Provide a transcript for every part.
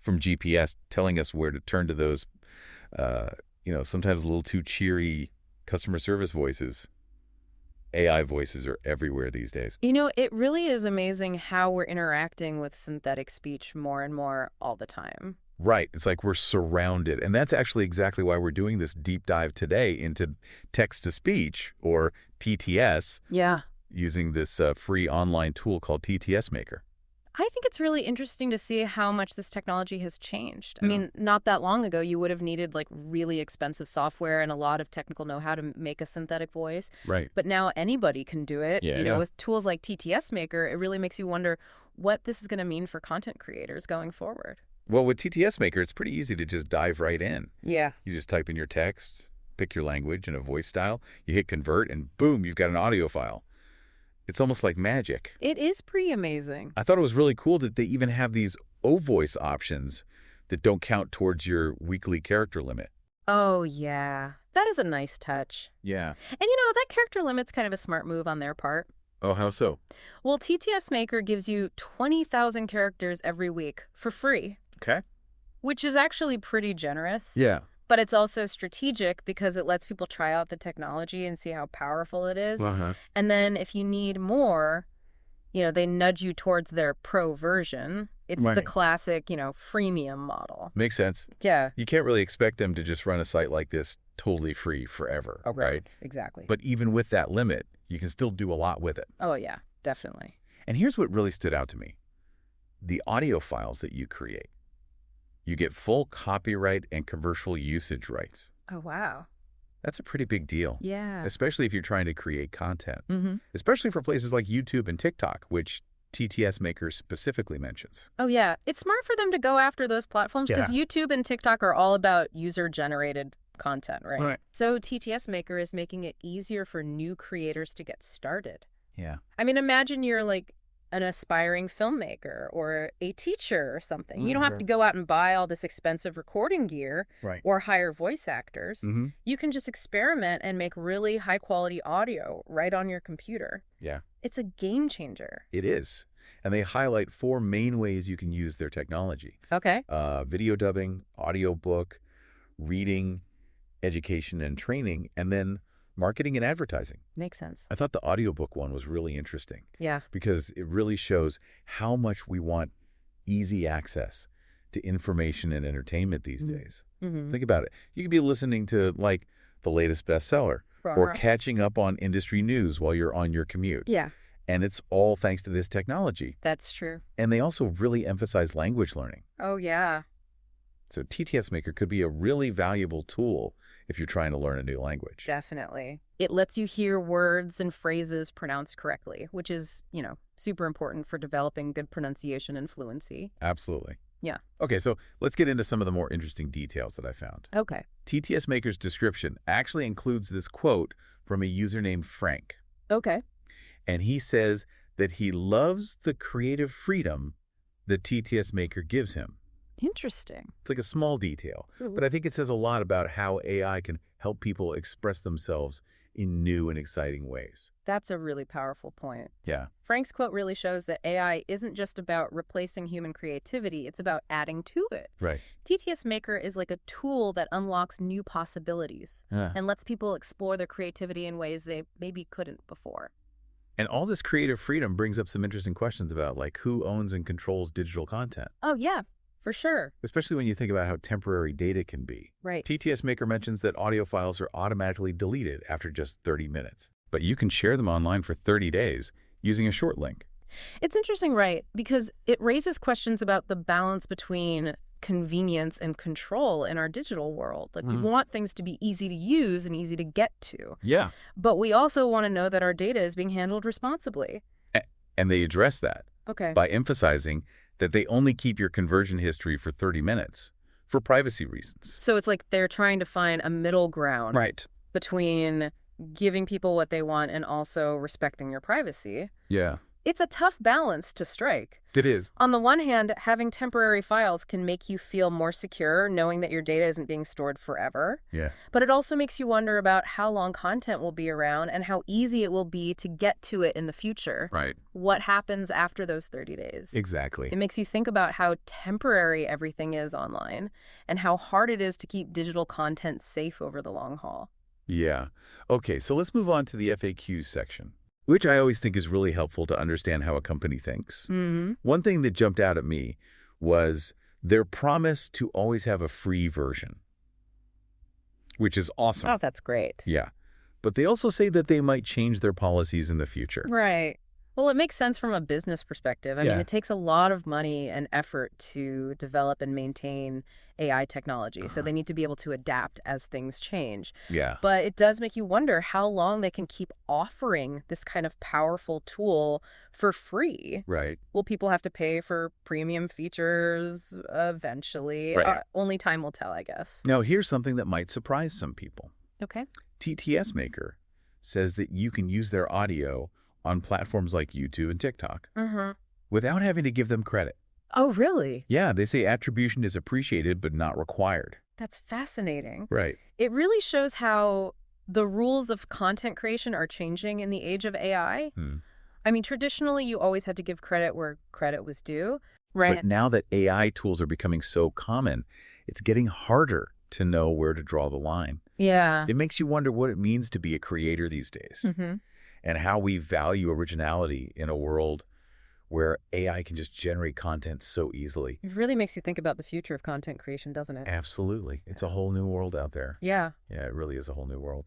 from GPS telling us where to turn to those, sometimes a little too cheery customer service voices. AI voices are everywhere these days. It really is amazing how we're interacting with synthetic speech more and more all the time. Right. It's like we're surrounded. And that's actually exactly why we're doing this deep dive today into text-to-speech, or TTS, Yeah. using this free online tool called TTS Maker. I think it's really interesting to see how much this technology has changed. I mean, not that long ago, you would have needed like really expensive software and a lot of technical know-how to make a synthetic voice. Right. But now anybody can do it. Yeah. With tools like TTS Maker, it really makes you wonder what this is going to mean for content creators going forward. Well, with TTS Maker, it's pretty easy to just dive right in. Yeah. You just type in your text, pick your language and a voice style, you hit convert, and boom, you've got an audio file. It's almost like magic. It is pretty amazing. I thought it was really cool that they even have these O-voice options that don't count towards your weekly character limit. Oh, yeah. That is a nice touch. Yeah. And that character limit's kind of a smart move on their part. Oh, how so? Well, TTS Maker gives you 20,000 characters every week for free. Okay. Which is actually pretty generous. Yeah. But it's also strategic because it lets people try out the technology and see how powerful it is. Uh-huh. And then if you need more, they nudge you towards their pro version. It's the classic, freemium model. Makes sense. Yeah. You can't really expect them to just run a site like this totally free forever, right? Exactly. But even with that limit, you can still do a lot with it. Oh, yeah, definitely. And here's what really stood out to me. The audio files that you create. You get full copyright and commercial usage rights. Oh, wow. That's a pretty big deal. Yeah. Especially if you're trying to create content. Mm-hmm. Especially for places like YouTube and TikTok, which TTS Maker specifically mentions. Oh, yeah. It's smart for them to go after those platforms because YouTube and TikTok are all about user-generated content, right? So TTS Maker is making it easier for new creators to get started. Yeah. I mean, imagine you're like an aspiring filmmaker or a teacher or something. You don't have to go out and buy all this expensive recording gear or hire voice actors. Mm-hmm. You can just experiment and make really high-quality audio right on your computer. Yeah. It's a game changer. It is. And they highlight 4 main ways you can use their technology. Okay. Video dubbing, audiobook, reading, education and training, and then marketing and advertising. Makes sense. I thought the audiobook one was really interesting. Yeah. Because it really shows how much we want easy access to information and entertainment these days. Mm-hmm. Think about it. You could be listening to, like, the latest bestseller or catching up on industry news while you're on your commute. Yeah. And it's all thanks to this technology. That's true. And they also really emphasize language learning. Oh, yeah. So TTS Maker could be a really valuable tool if you're trying to learn a new language. Definitely. It lets you hear words and phrases pronounced correctly, which is, super important for developing good pronunciation and fluency. Absolutely. Yeah. Okay, so let's get into some of the more interesting details that I found. Okay. TTS Maker's description actually includes this quote from a user named Frank. Okay. And he says that he loves the creative freedom that TTS Maker gives him. Interesting. It's like a small detail, but I think it says a lot about how AI can help people express themselves in new and exciting ways. That's a really powerful point. Yeah. Frank's quote really shows that AI isn't just about replacing human creativity, it's about adding to it. Right. TTS Maker is like a tool that unlocks new possibilities and lets people explore their creativity in ways they maybe couldn't before. And all this creative freedom brings up some interesting questions about, like, who owns and controls digital content. Oh, yeah. For sure. Especially when you think about how temporary data can be. Right. TTS Maker mentions that audio files are automatically deleted after just 30 minutes. But you can share them online for 30 days using a short link. It's interesting, right? Because it raises questions about the balance between convenience and control in our digital world. Like, we want things to be easy to use and easy to get to. Yeah. But we also want to know that our data is being handled responsibly. And they address that by emphasizing that they only keep your conversion history for 30 minutes for privacy reasons. So it's like they're trying to find a middle ground between giving people what they want and also respecting your privacy. Yeah. It's a tough balance to strike. It is. On the one hand, having temporary files can make you feel more secure knowing that your data isn't being stored forever. Yeah. But it also makes you wonder about how long content will be around and how easy it will be to get to it in the future. Right. What happens after those 30 days? Exactly. It makes you think about how temporary everything is online and how hard it is to keep digital content safe over the long haul. Yeah. Okay, so let's move on to the FAQs section, which I always think is really helpful to understand how a company thinks. Mm-hmm. One thing that jumped out at me was their promise to always have a free version, which is awesome. Oh, that's great. Yeah. But they also say that they might change their policies in the future. Right. Well, it makes sense from a business perspective. I mean, Yeah. it takes a lot of money and effort to develop and maintain AI technology, so they need to be able to adapt as things change. Yeah. But it does make you wonder how long they can keep offering this kind of powerful tool for free. Right. Will people have to pay for premium features eventually? Right. Only time will tell, I guess. Now, here's something that might surprise some people. Okay. TTS Maker says that you can use their audio on platforms like YouTube and TikTok Mm-hmm. without having to give them credit. Oh, really? Yeah, they say attribution is appreciated but not required. That's fascinating. Right. It really shows how the rules of content creation are changing in the age of AI. I mean, traditionally, you always had to give credit where credit was due. Right. But now that AI tools are becoming so common, it's getting harder to know where to draw the line. Yeah. It makes you wonder what it means to be a creator these days Mm-hmm. and how we value originality in a world where AI can just generate content so easily. It really makes you think about the future of content creation, doesn't it? Absolutely. It's a whole new world out there. Yeah. Yeah, it really is a whole new world.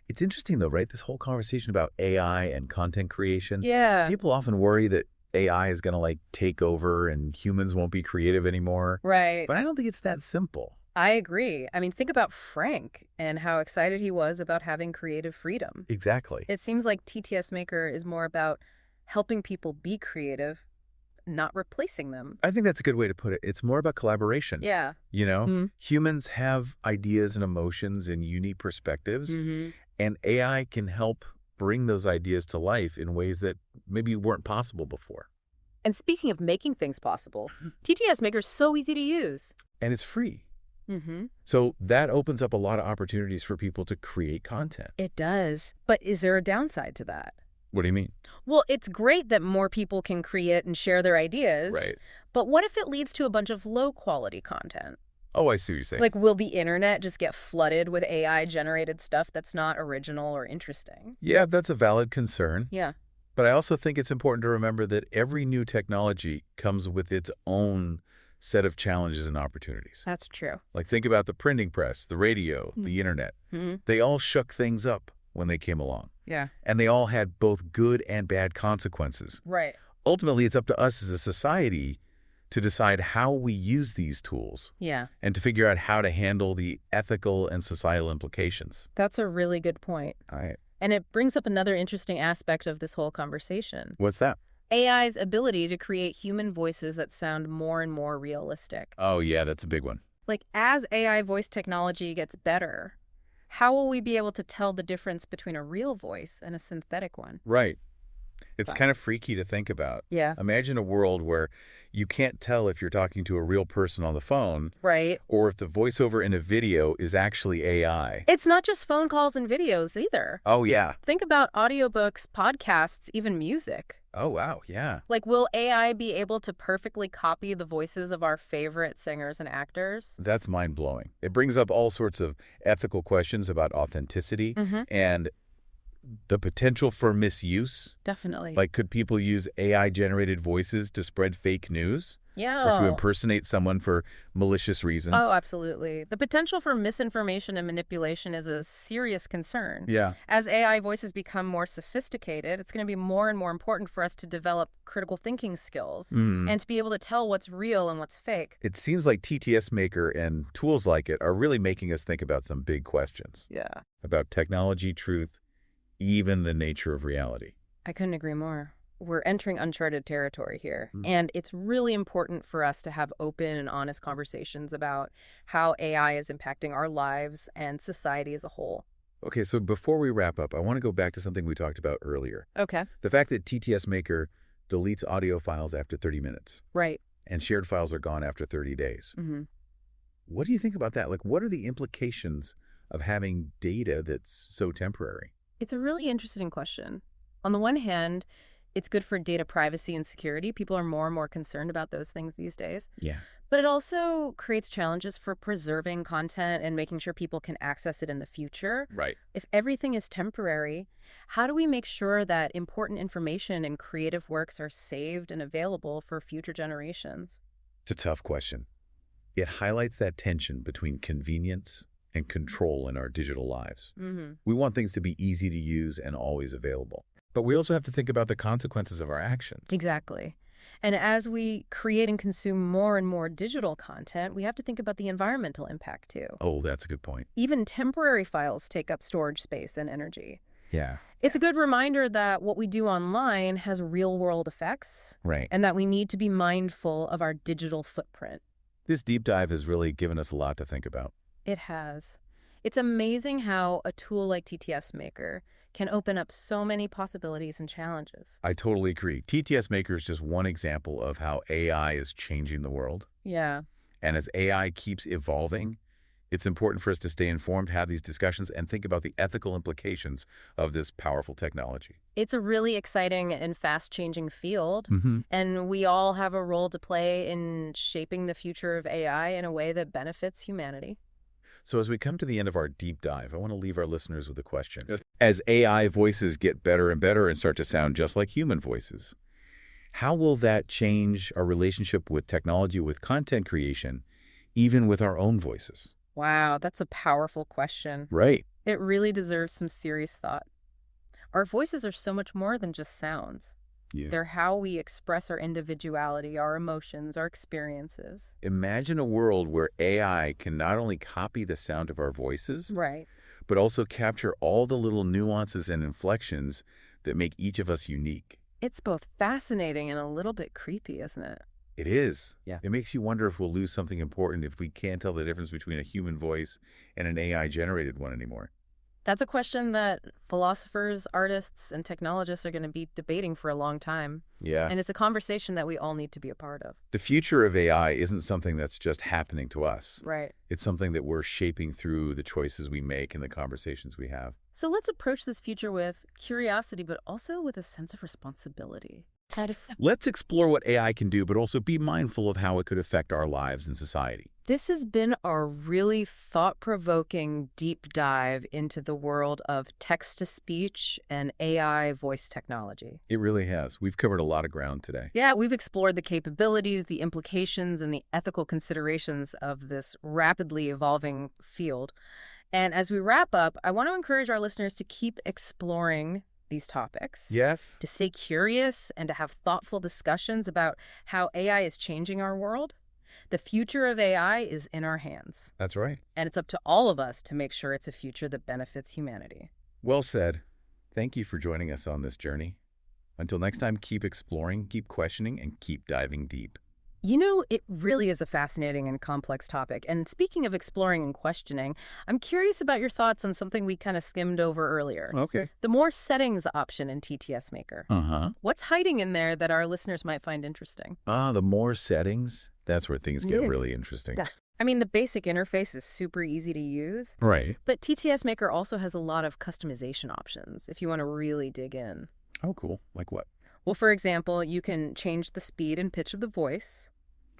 It's interesting, though, right? This whole conversation about AI and content creation. Yeah. People often worry that AI is going to, like, take over and humans won't be creative anymore. Right. But I don't think it's that simple. I agree. I mean, think about Frank and how excited he was about having creative freedom. Exactly. It seems like TTS Maker is more about helping people be creative, not replacing them. I think that's a good way to put it. It's more about collaboration. Yeah. You know, Mhm. humans have ideas and emotions and unique perspectives, Mm-hmm. and AI can help bring those ideas to life in ways that maybe weren't possible before. And speaking of making things possible, TTS Maker is so easy to use. And it's free. Mm-hmm. So that opens up a lot of opportunities for people to create content. It does. But is there a downside to that? What do you mean? Well, it's great that more people can create and share their ideas. Right. But what if it leads to a bunch of low-quality content? Oh, I see what you're saying. Like, will the internet just get flooded with AI-generated stuff that's not original or interesting? Yeah, that's a valid concern. Yeah. But I also think it's important to remember that every new technology comes with its own set of challenges and opportunities. That's true. Like, think about the printing press, the radio, the internet. Mm-hmm. They all shook things up when they came along. Yeah. And they all had both good and bad consequences. Right. Ultimately, it's up to us as a society to decide how we use these tools Yeah. and to figure out how to handle the ethical and societal implications. That's a really good point. All right. And it brings up another interesting aspect of this whole conversation. What's that? AI's ability to create human voices that sound more and more realistic. Oh, yeah, that's a big one. Like, as AI voice technology gets better, how will we be able to tell the difference between a real voice and a synthetic one? Right. It's Fine. kind of freaky to think about. Yeah. Imagine a world where you can't tell if you're talking to a real person on the phone Right. or if the voiceover in a video is actually AI. It's not just phone calls and videos either. Oh, yeah. Think about audiobooks, podcasts, even music. Oh, wow. Yeah. Like, will AI be able to perfectly copy the voices of our favorite singers and actors? That's mind-blowing. It brings up all sorts of ethical questions about authenticity Mm-hmm. and the potential for misuse. Definitely. Like, could people use AI-generated voices to spread fake news yeah. or to impersonate someone for malicious reasons? Oh, absolutely. The potential for misinformation and manipulation is a serious concern. Yeah. As AI voices become more sophisticated, it's going to be more and more important for us to develop critical thinking skills and to be able to tell what's real and what's fake. It seems like TTS Maker and tools like it are really making us think about some big questions Yeah. about technology, truth, even the nature of reality. I couldn't agree more. We're entering uncharted territory here, Mm. and it's really important for us to have open and honest conversations about how AI is impacting our lives and society as a whole. Okay, so before we wrap up, I want to go back to something we talked about earlier. Okay. The fact that TTS Maker deletes audio files after 30 minutes Right. and shared files are gone after 30 days. Mm-hmm. What do you think about that? Like, what are the implications of having data that's so temporary? It's a really interesting question. On the one hand, it's good for data privacy and security. People are more and more concerned about those things these days. Yeah. But it also creates challenges for preserving content and making sure people can access it in the future. Right. If everything is temporary, how do we make sure that important information and creative works are saved and available for future generations? It's a tough question. It highlights that tension between convenience and control in our digital lives. Mm-hmm. We want things to be easy to use and always available. But we also have to think about the consequences of our actions. Exactly. And as we create and consume more and more digital content, we have to think about the environmental impact too. Oh, that's a good point. Even temporary files take up storage space and energy. Yeah. It's a good reminder that what we do online has real-world effects, Right. and that we need to be mindful of our digital footprint. This deep dive has really given us a lot to think about. It has. It's amazing how a tool like TTS Maker can open up so many possibilities and challenges. I totally agree. TTS Maker is just one example of how AI is changing the world. Yeah. And as AI keeps evolving, it's important for us to stay informed, have these discussions, and think about the ethical implications of this powerful technology. It's a really exciting and fast-changing field, Mm-hmm. and we all have a role to play in shaping the future of AI in a way that benefits humanity. So as we come to the end of our deep dive, I want to leave our listeners with a question. Good. As AI voices get better and better and start to sound just like human voices, how will that change our relationship with technology, with content creation, even with our own voices? Wow, that's a powerful question. Right. It really deserves some serious thought. Our voices are so much more than just sounds. Yeah. They're how we express our individuality, our emotions, our experiences. Imagine a world where AI can not only copy the sound of our voices, Right. but also capture all the little nuances and inflections that make each of us unique. It's both fascinating and a little bit creepy, isn't it? It is. Yeah. It makes you wonder if we'll lose something important if we can't tell the difference between a human voice and an AI-generated one anymore. That's a question that philosophers, artists, and technologists are going to be debating for a long time. Yeah. And it's a conversation that we all need to be a part of. The future of AI isn't something that's just happening to us. Right. It's something that we're shaping through the choices we make and the conversations we have. So let's approach this future with curiosity, but also with a sense of responsibility. Let's explore what AI can do, but also be mindful of how it could affect our lives and society. This has been our really thought-provoking deep dive into the world of text-to-speech and AI voice technology. It really has. We've covered a lot of ground today. Yeah, we've explored the capabilities, the implications, and the ethical considerations of this rapidly evolving field. And as we wrap up, I want to encourage our listeners to keep exploring these topics. Yes. To stay curious and to have thoughtful discussions about how AI is changing our world. The future of AI is in our hands. That's right. And it's up to all of us to make sure it's a future that benefits humanity. Well said. Thank you for joining us on this journey. Until next time, keep exploring, keep questioning, and keep diving deep. You know, it really is a fascinating and complex topic. And speaking of exploring and questioning, I'm curious about your thoughts on something we kind of skimmed over earlier. Okay. The more settings option in TTS Maker. Uh-huh. What's hiding in there that our listeners might find interesting? The more settings, that's where things get Yeah. really interesting. I mean, the basic interface is super easy to use, Right. but TTS Maker also has a lot of customization options if you want to really dig in. Oh, cool. Like what? Well, for example, you can change the speed and pitch of the voice.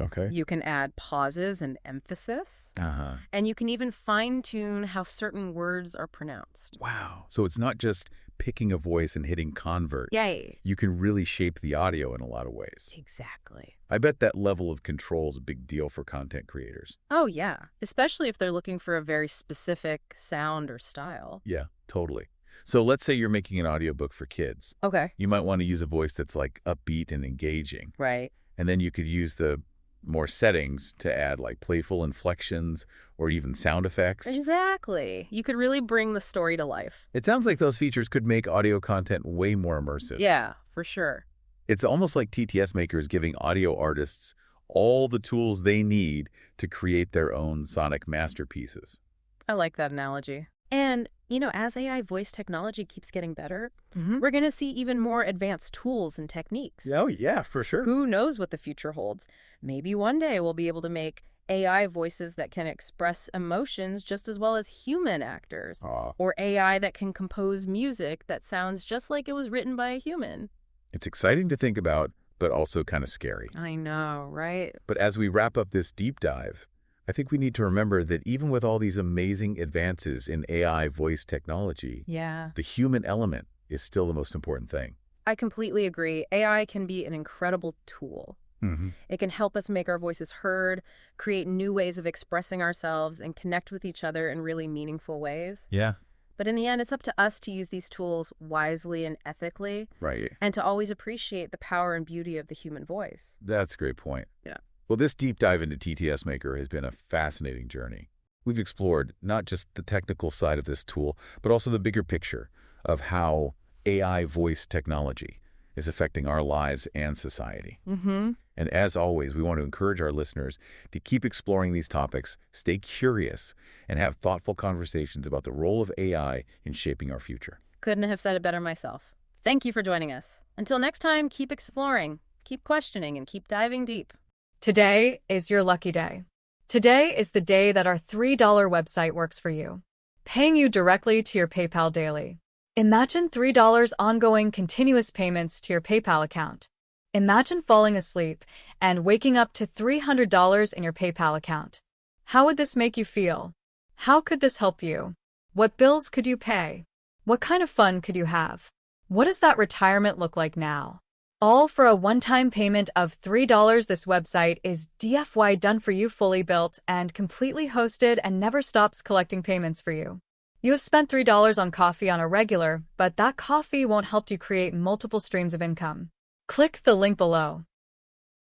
Okay. You can add pauses and emphasis. Uh-huh. And you can even fine-tune how certain words are pronounced. Wow. So it's not just picking a voice and hitting convert. Yay. You can really shape the audio in a lot of ways. Exactly. I bet that level of control is a big deal for content creators. Oh, yeah. Especially if they're looking for a very specific sound or style. Yeah, totally. So let's say you're making an audiobook for kids. Okay. You might want to use a voice that's like upbeat and engaging. Right. And then you could use the more settings to add like playful inflections or even sound effects. Exactly. You could really bring the story to life. It sounds like those features could make audio content way more immersive. Yeah, for sure. It's almost like TTS Maker is giving audio artists all the tools they need to create their own sonic masterpieces. I like that analogy. And, as AI voice technology keeps getting better, Hmm. we're going to see even more advanced tools and techniques. Oh, yeah, for sure. Who knows what the future holds? Maybe one day we'll be able to make AI voices that can express emotions just as well as human actors, Aw, or AI that can compose music that sounds just like it was written by a human. it's exciting to think about, but also kind of scary. I know, right? But as we wrap up this deep dive, I think we need to remember that even with all these amazing advances in AI voice technology, Yeah. the human element is still the most important thing. I completely agree. AI can be an incredible tool. Mm-hmm. It can help us make our voices heard, create new ways of expressing ourselves, and connect with each other in really meaningful ways. Yeah. But in the end, it's up to us to use these tools wisely and ethically, Right. and to always appreciate the power and beauty of the human voice. That's a great point. Yeah. Well, this deep dive into TTS Maker has been a fascinating journey. We've explored not just the technical side of this tool, but also the bigger picture of how AI voice technology is affecting our lives and society. Mm-hmm. And as always, we want to encourage our listeners to keep exploring these topics, stay curious, and have thoughtful conversations about the role of AI in shaping our future. Couldn't have said it better myself. Thank you for joining us. Until next time, keep exploring, keep questioning, and keep diving deep. Today is your lucky day. Today is the day that our $3 website works for you, paying you directly to your PayPal daily. Imagine $3 ongoing continuous payments to your PayPal account. Imagine falling asleep and waking up to $300 in your PayPal account. How would this make you feel? How could this help you? What bills could you pay? What kind of fun could you have? What does that retirement look like now? All for a one-time payment of $3. This website is DFY done for you, fully built and completely hosted, and never stops collecting payments for you. You have spent $3 on coffee on a regular, but that coffee won't help you create multiple streams of income. Click the link below.